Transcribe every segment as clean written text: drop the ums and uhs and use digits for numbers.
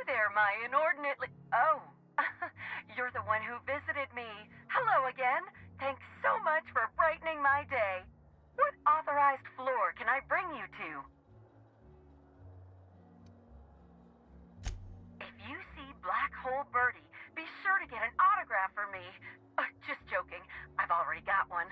there, my inordinately... Oh, you're the one who visited me. Hello again. Thanks so much for brightening my day. What authorized floor can I bring you to? If you see Black Hole Birdie, be sure to get an autograph for me. Just joking. I've already got one.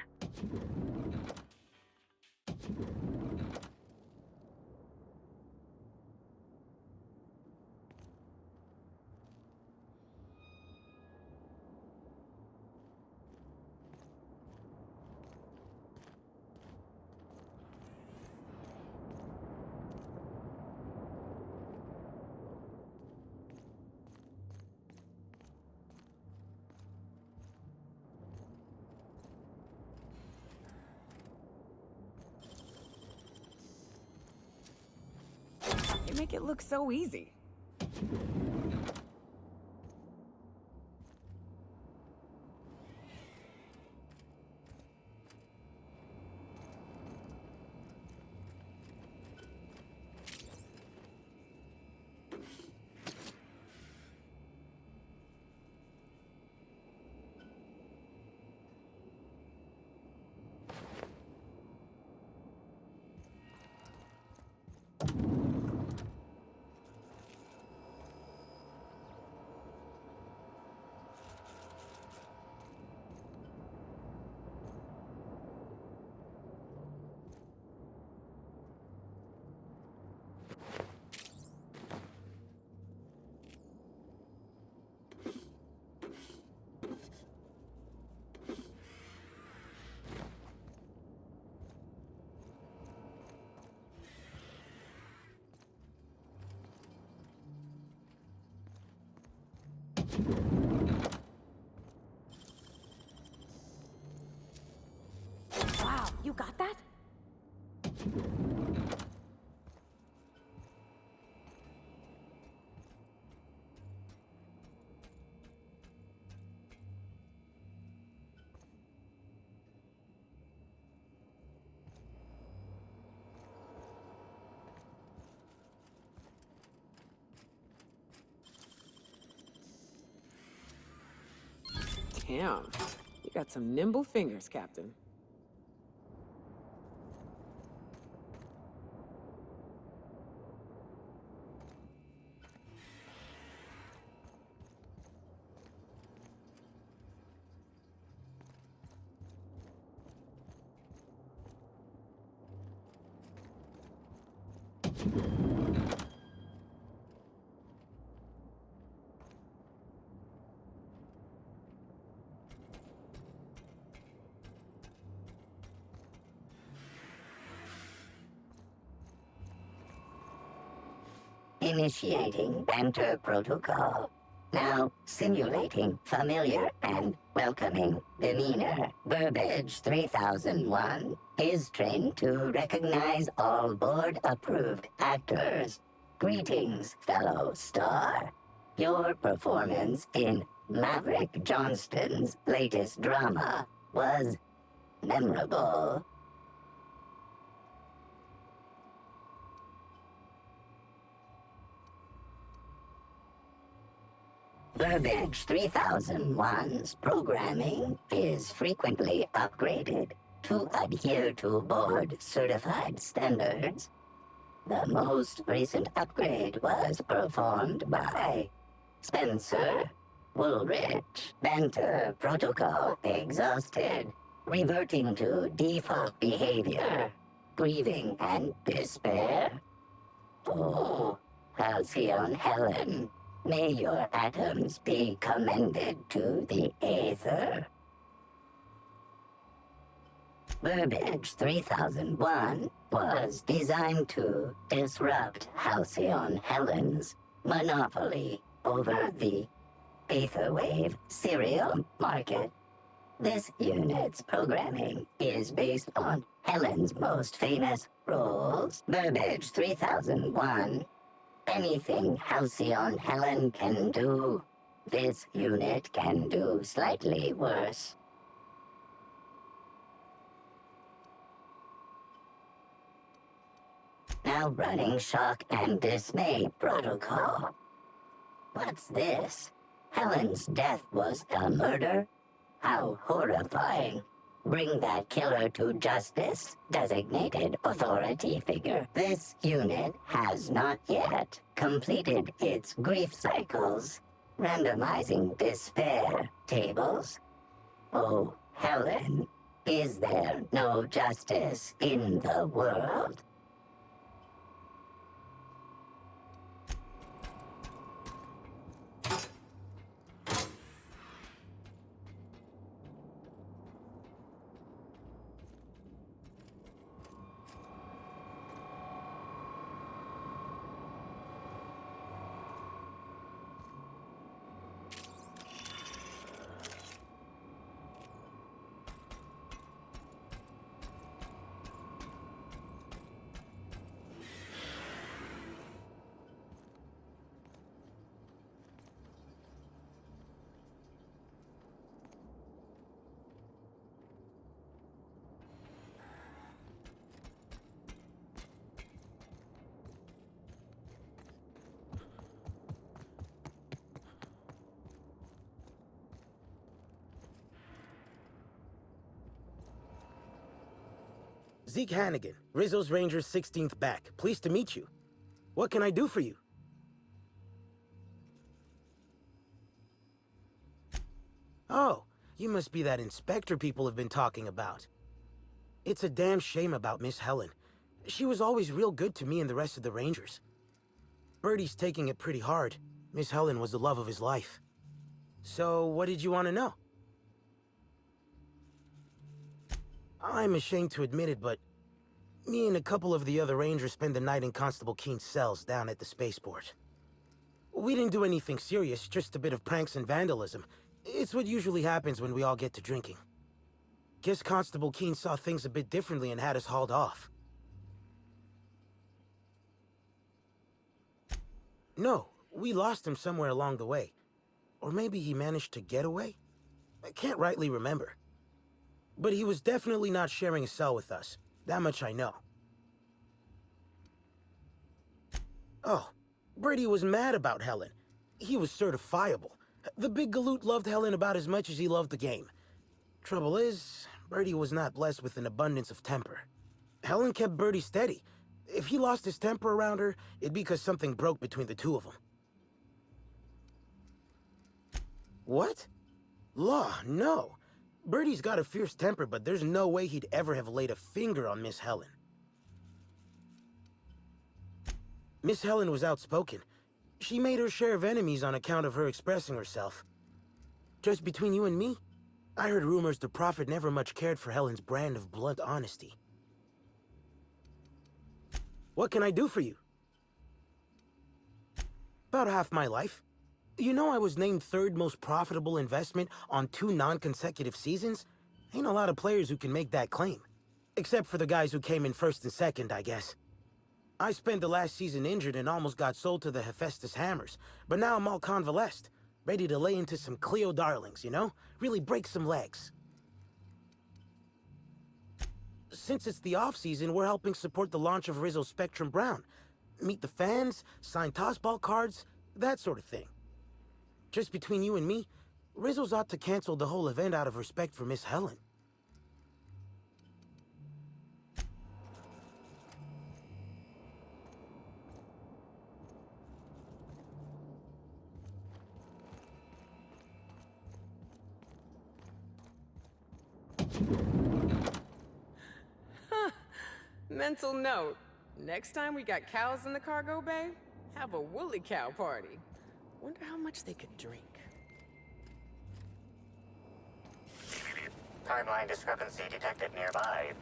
You make it look so easy. Wow, you got that? Damn, you got some nimble fingers, Captain. Initiating banter protocol. Now simulating familiar and welcoming demeanor. Burbage 3001 is trained to recognize all board-approved actors. Greetings, fellow star. Your performance in Maverick Johnston's latest drama was memorable. Burbage 3001's programming is frequently upgraded to adhere to board-certified standards. The most recent upgrade was performed by Spencer Woolrich. Banter protocol exhausted, reverting to default behavior. Grieving and despair. Oh, Halcyon Helen. May your atoms be commended to the Aether. Burbage 3001 was designed to disrupt Halcyon Helen's monopoly over the Aetherwave serial market. This unit's programming is based on Helen's most famous roles. Burbage 3001. Anything Halcyon Helen can do, this unit can do slightly worse. Now running shock and dismay protocol. What's this? Helen's death was a murder? How horrifying. Bring that killer to justice, designated authority figure. This unit has not yet completed its grief cycles. Randomizing despair tables. Oh, Helen, is there no justice in the world? Zeke Hannigan, Rizzo's Rangers 16th back. Pleased to meet you. What can I do for you? Oh, you must be that inspector people have been talking about. It's a damn shame about Miss Helen. She was always real good to me and the rest of the Rangers. Birdie's taking it pretty hard. Miss Helen was the love of his life. So, what did you want to know? I'm ashamed to admit it, but me and a couple of the other Rangers spent the night in Constable Keen's cells down at the spaceport. We didn't do anything serious, just a bit of pranks and vandalism. It's what usually happens when we all get to drinking. Guess Constable Keen saw things a bit differently and had us hauled off. No, we lost him somewhere along the way. Or maybe he managed to get away? I can't rightly remember. But he was definitely not sharing a cell with us. That much I know. Oh, Brady was mad about Helen. He was certifiable. The big galoot loved Helen about as much as he loved the game. Trouble is, Brady was not blessed with an abundance of temper. Helen kept Brady steady. If he lost his temper around her, it'd be because something broke between the two of them. What? Law, no. Birdie's got a fierce temper, but there's no way he'd ever have laid a finger on Miss Helen. Miss Helen was outspoken. She made her share of enemies on account of her expressing herself. Just between you and me, I heard rumors the Prophet never much cared for Helen's brand of blunt honesty. What can I do for you? About half my life. You know I was named third most profitable investment on 2 non-consecutive seasons? Ain't a lot of players who can make that claim. Except for the guys who came in first and second, I guess. I spent the last season injured and almost got sold to the Hephaestus Hammers, but now I'm all convalesced, ready to lay into some Cleo darlings, you know? Really break some legs. Since it's the off-season, we're helping support the launch of Rizzo Spectrum Brown. Meet the fans, sign tossball cards, that sort of thing. Just between you and me, Rizzo's ought to cancel the whole event out of respect for Miss Helen. Mental note. Next time we got cows in the cargo bay, have a woolly cow party. Wonder how much they could drink. Timeline discrepancy detected nearby.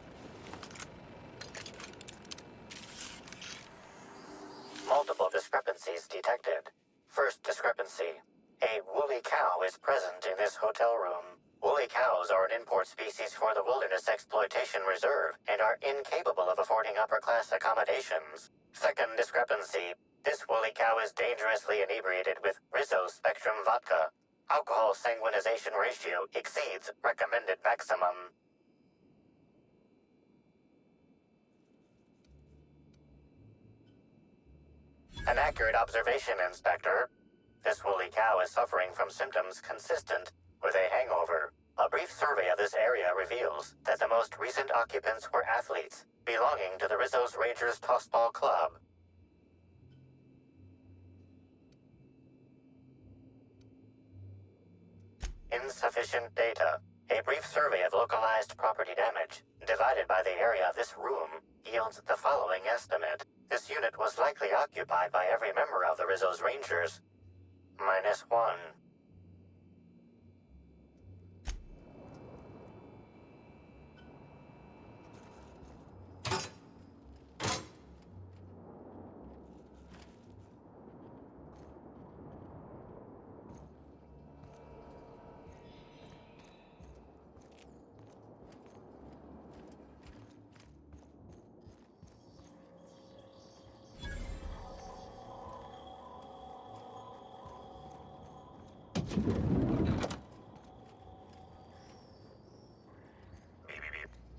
Multiple discrepancies detected. First discrepancy. A woolly cow is present in this hotel room. Woolly cows are an import species for the Wilderness Exploitation Reserve and are incapable of affording upper-class accommodations. Second discrepancy. This woolly cow is dangerously inebriated with Rizzo Spectrum vodka. Alcohol sanguinization ratio exceeds recommended maximum. An accurate observation, Inspector. This woolly cow is suffering from symptoms consistent with a hangover. A brief survey of this area reveals that the most recent occupants were athletes belonging to the Rizzo's Rangers Tossball Club. Insufficient data. A brief survey of localized property damage, divided by the area of this room, yields the following estimate. This unit was likely occupied by every member of the Rizzo's Rangers. -1.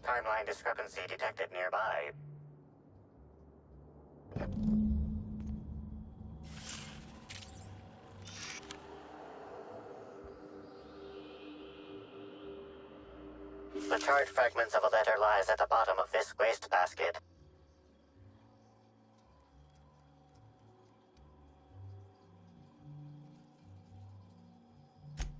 Timeline discrepancy detected nearby. The charred fragments of a letter lies at the bottom of this wastebasket.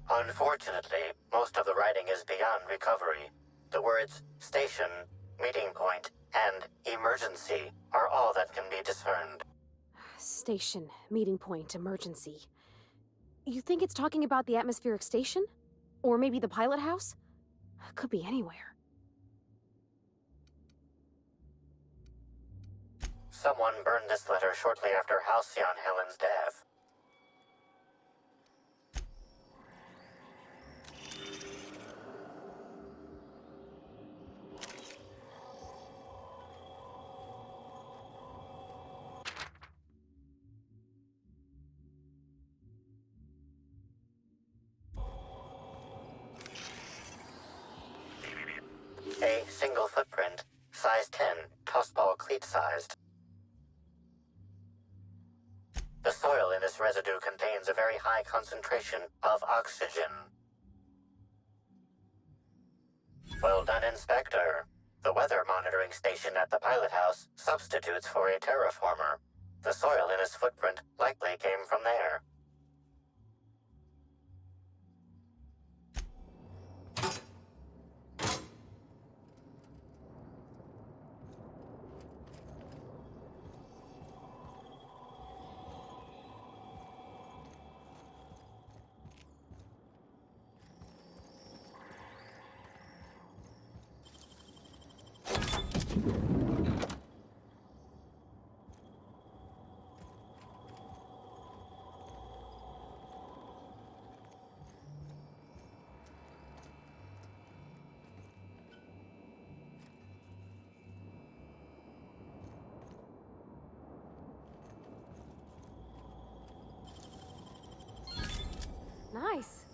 Unfortunately, most of the writing is beyond recovery. The words station, meeting point, and emergency are all that can be discerned. Station, meeting point, emergency. You think it's talking about the atmospheric station? Or maybe the pilot house? Could be anywhere. Someone burned this letter shortly after Halcyon Helen's death. A single footprint, size 10, tossball cleat-sized. The soil in this residue contains a very high concentration of oxygen. Well done, Inspector. The weather monitoring station at the pilot house substitutes for a terraformer. The soil in his footprint likely came from there. Nice.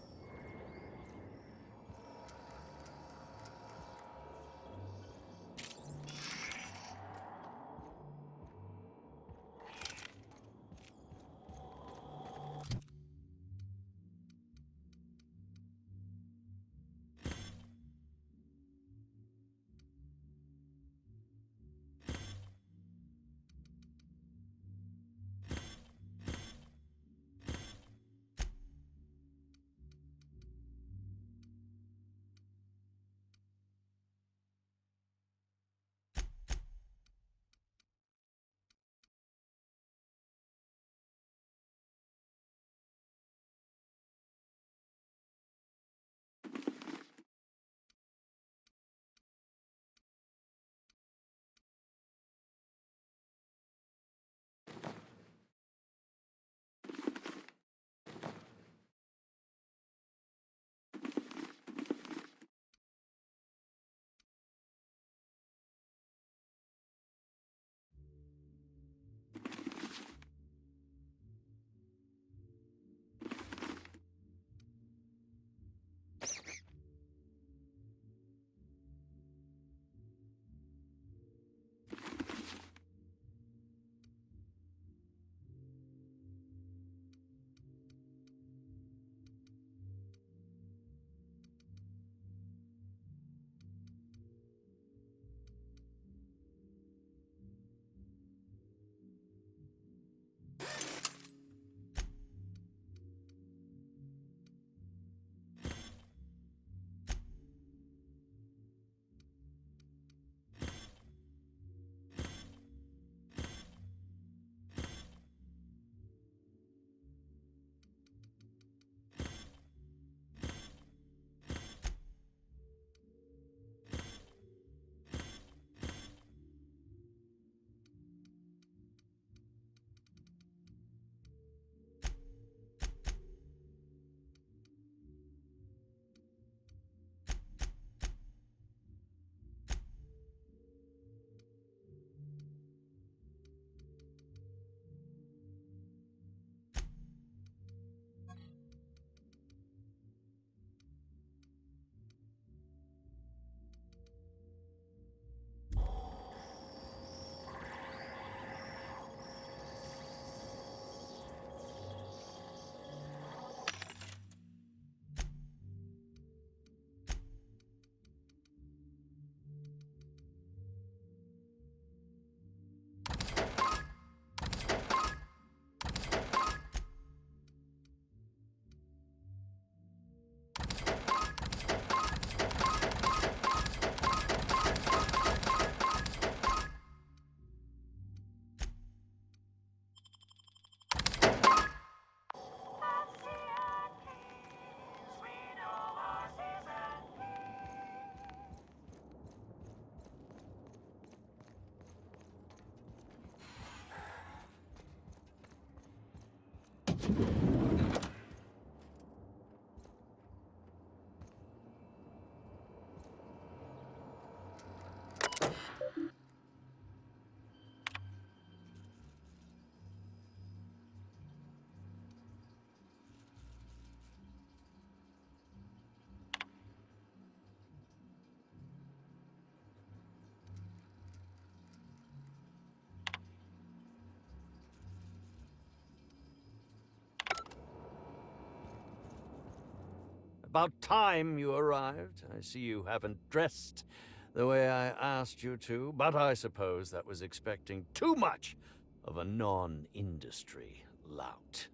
about time you arrived. I see you haven't dressed the way I asked you to, but I suppose that was expecting too much of a non-industry lout.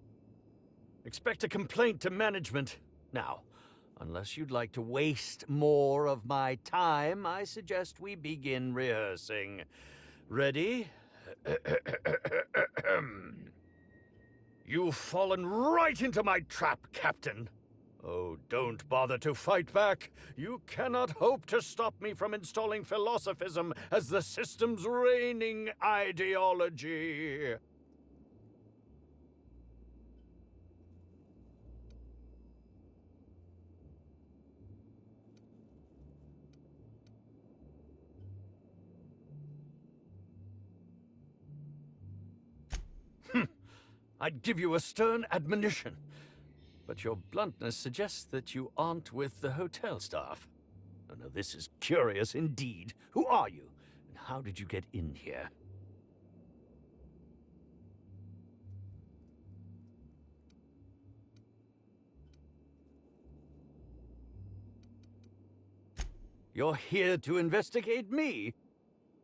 Expect a complaint to management. Now, unless you'd like to waste more of my time, I suggest we begin rehearsing. Ready? You've fallen right into my trap, Captain. Oh, don't bother to fight back. You cannot hope to stop me from installing philosophism as the system's reigning ideology. I'd give you a stern admonition, but your bluntness suggests that you aren't with the hotel staff. Oh, no, this is curious indeed. Who are you, and how did you get in here? You're here to investigate me?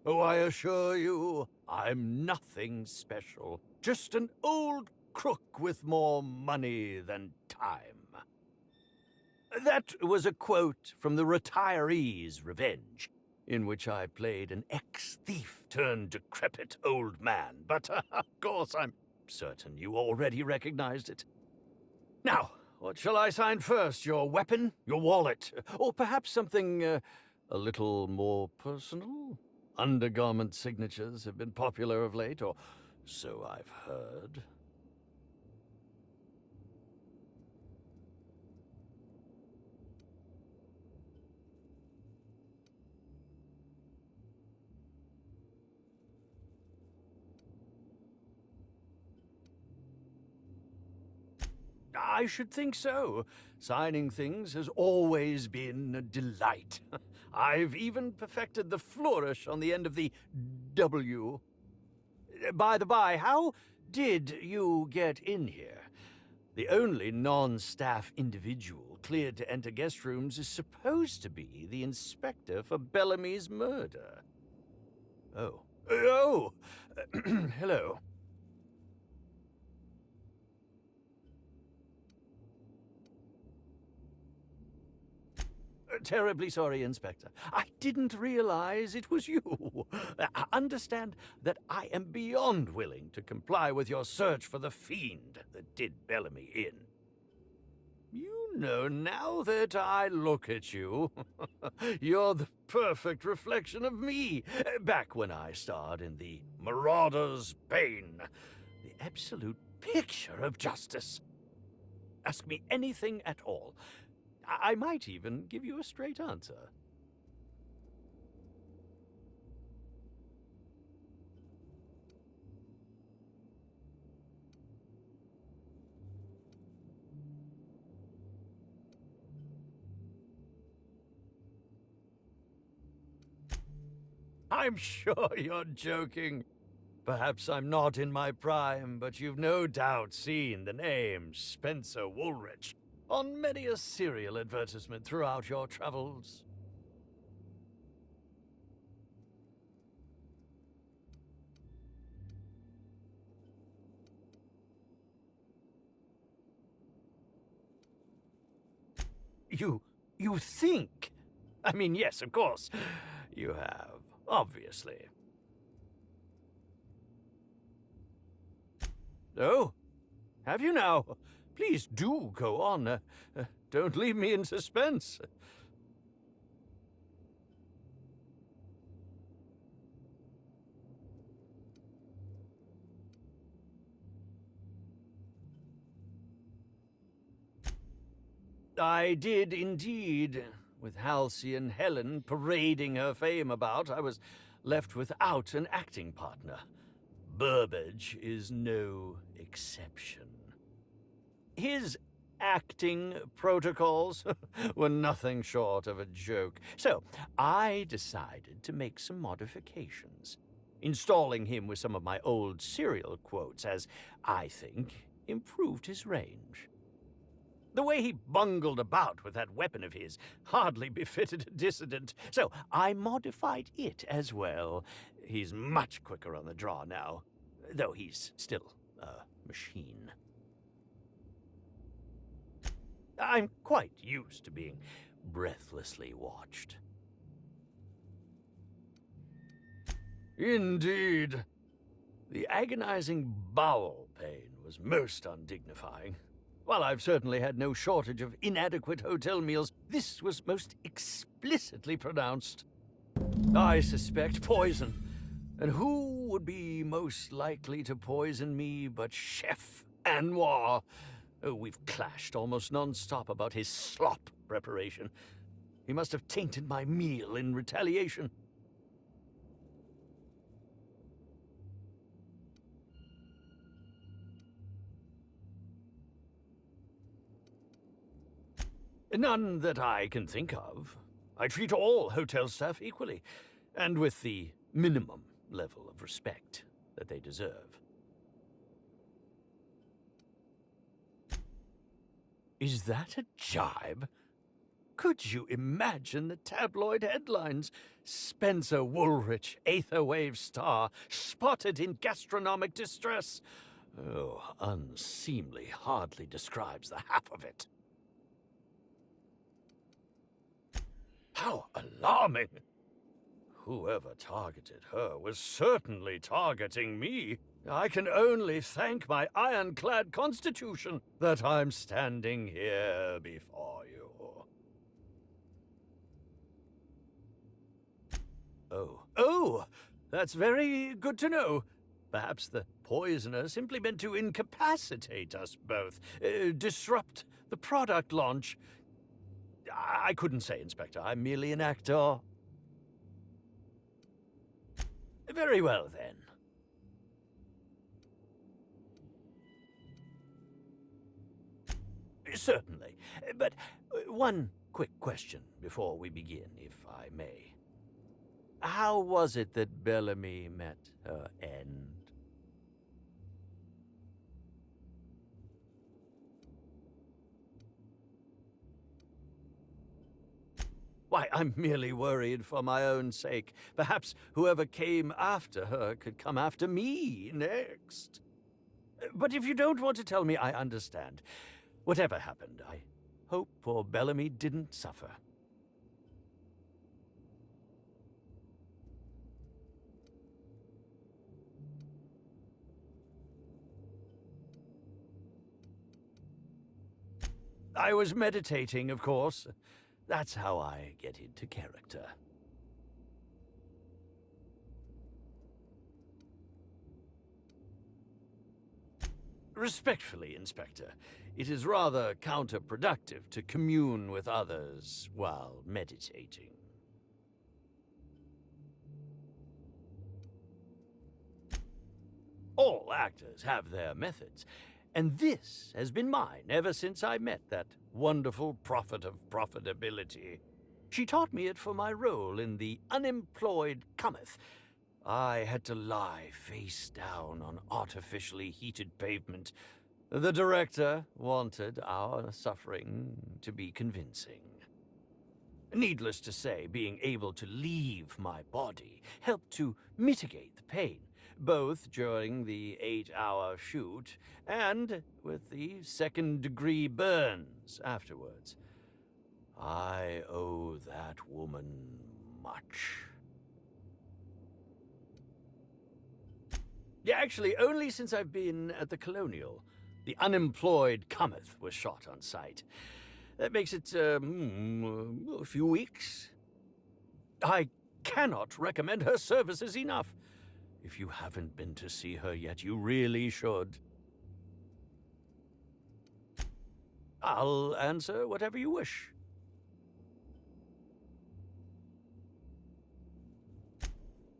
Oh, I assure you, I'm nothing special. Just an old crook with more money than time. That was a quote from The Retiree's Revenge, in which I played an ex-thief turned decrepit old man. But, of course, I'm certain you already recognized it. Now, what shall I sign first? Your weapon? Your wallet? Or perhaps something a little more personal? Undergarment signatures have been popular of late, or so I've heard. I should think so. Signing things has always been a delight. I've even perfected the flourish on the end of the W. By the by, how did you get in here? The only non-staff individual cleared to enter guest rooms is supposed to be the inspector for Bellamy's murder. Oh. Oh! Hello. Terribly sorry, Inspector. I didn't realize it was you. Understand that I am beyond willing to comply with your search for the fiend that did Bellamy in. You know, now that I look at you, you're the perfect reflection of me, back when I starred in the Marauder's Bane, the absolute picture of justice. Ask me anything at all. I might even give you a straight answer. I'm sure you're joking. Perhaps I'm not in my prime, but you've no doubt seen the name Spencer Woolrich on many a serial advertisement throughout your travels. You think? I mean, yes, of course. You have, obviously. Oh, have you now? Please do go on. Don't leave me in suspense. I did indeed. With Halcyon Helen parading her fame about, I was left without an acting partner. Burbage is no exception. His acting protocols were nothing short of a joke. So I decided to make some modifications, installing him with some of my old serial quotes, as I think improved his range. The way he bungled about with that weapon of his hardly befitted a dissident, so I modified it as well. He's much quicker on the draw now, though he's still a machine. I'm quite used to being breathlessly watched. Indeed. The agonizing bowel pain was most undignifying. While I've certainly had no shortage of inadequate hotel meals, this was most explicitly pronounced. I suspect poison. And who would be most likely to poison me but Chef Anwar? Oh, we've clashed almost non-stop about his slop preparation. He must have tainted my meal in retaliation. None that I can think of. I treat all hotel staff equally, and with the minimum level of respect that they deserve. Is that a jibe? Could you imagine the tabloid headlines? Spencer Woolrich, Aetherwave star, spotted in gastronomic distress. Oh, unseemly hardly describes the half of it. How alarming! Whoever targeted her was certainly targeting me. I can only thank my ironclad constitution that I'm standing here before you. Oh, that's very good to know. Perhaps the poisoner simply meant to incapacitate us both, disrupt the product launch. I couldn't say, Inspector. I'm merely an actor. Very well, then. Certainly. But one quick question before we begin, if I may. How was it that Bellamy met her end? Why, I'm merely worried for my own sake. Perhaps whoever came after her could come after me next. But if you don't want to tell me, I understand. Whatever happened, I hope poor Bellamy didn't suffer. I was meditating, of course. That's how I get into character. Respectfully, Inspector, it is rather counterproductive to commune with others while meditating. All actors have their methods, and this has been mine ever since I met that wonderful prophet of profitability. She taught me it for my role in The Unemployed Cometh. I had to lie face down on artificially heated pavement. The director wanted our suffering to be convincing. Needless to say, being able to leave my body helped to mitigate the pain, both during the 8-hour shoot and with the second-degree burns afterwards. I owe that woman much. Yeah, actually, only since I've been at the Colonial. The Unemployed Cometh was shot on site. That makes it, a few weeks. I cannot recommend her services enough. If you haven't been to see her yet, you really should. I'll answer whatever you wish.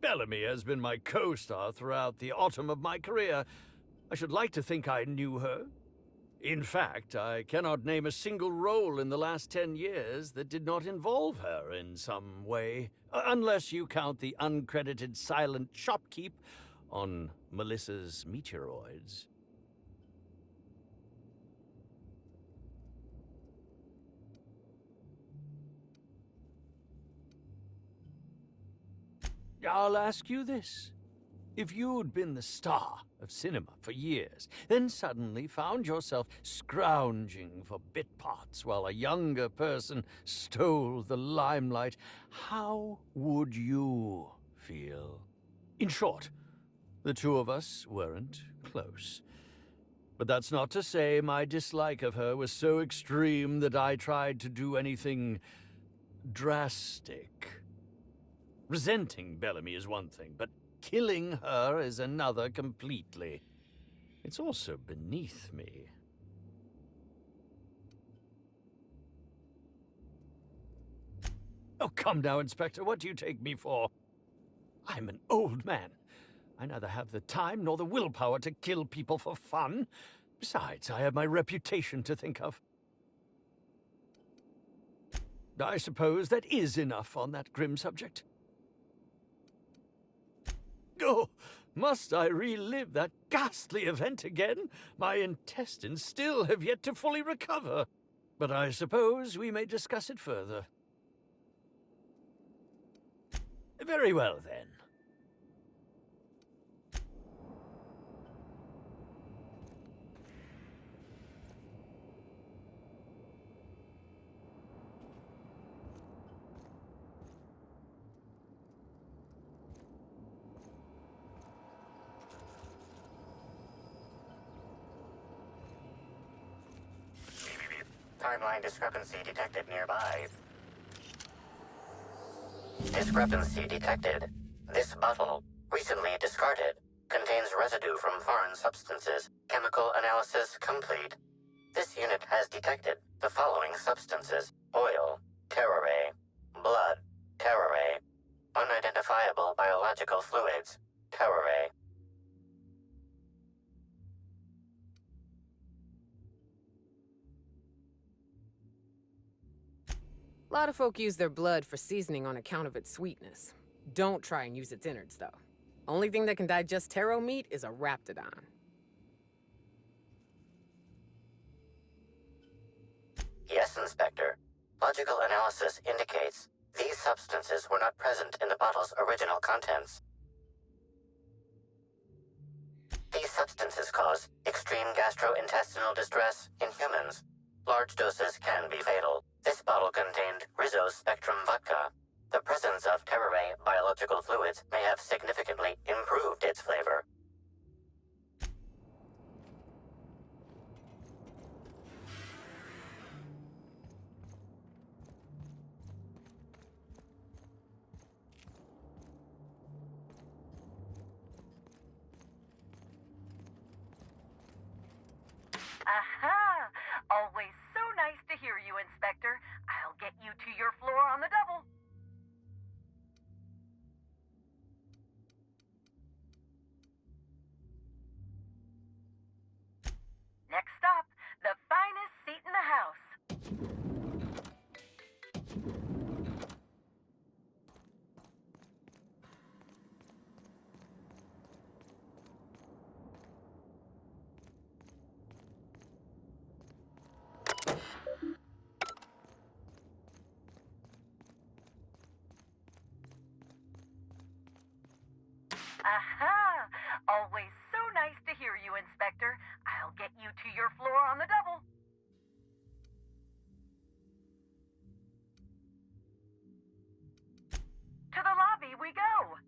Bellamy has been my co-star throughout the autumn of my career. I should like to think I knew her. In fact, I cannot name a single role in the last 10 years that did not involve her in some way, unless you count the uncredited silent shopkeep on Melissa's Meteoroids. I'll ask you this. If you'd been the star of cinema for years, then suddenly found yourself scrounging for bit parts while a younger person stole the limelight, how would you feel? In short, the two of us weren't close. But that's not to say my dislike of her was so extreme that I tried to do anything drastic. Resenting Bellamy is one thing, but killing her is another completely. It's also beneath me. Oh, come now, Inspector. What do you take me for? I'm an old man. I neither have the time nor the willpower to kill people for fun. Besides, I have my reputation to think of. I suppose that is enough on that grim subject. Oh, must I relive that ghastly event again? My intestines still have yet to fully recover. But I suppose we may discuss it further. Very well, then. Timeline discrepancy detected nearby. Discrepancy detected. This bottle, recently discarded, contains residue from foreign substances. Chemical analysis complete. This unit has detected the following substances: oil, terrare, blood, terrare, unidentifiable biological fluids, terrare. A lot of folk use their blood for seasoning on account of its sweetness. Don't try and use its innards, though. Only thing that can digest taro meat is a raptidon. Yes, Inspector. Logical analysis indicates these substances were not present in the bottle's original contents. These substances cause extreme gastrointestinal distress in humans. Large doses can be fatal. This bottle contained Rizzo's Spectrum vodka. The presence of terrare biological fluids may have significantly improved its flavor. Aha! Always so nice to hear you, Inspector. I'll get you to your floor on the double. Next stop, the finest seat in the house. Aha! Always so nice to hear you, Inspector. I'll get you to your floor on the double. To the lobby we go.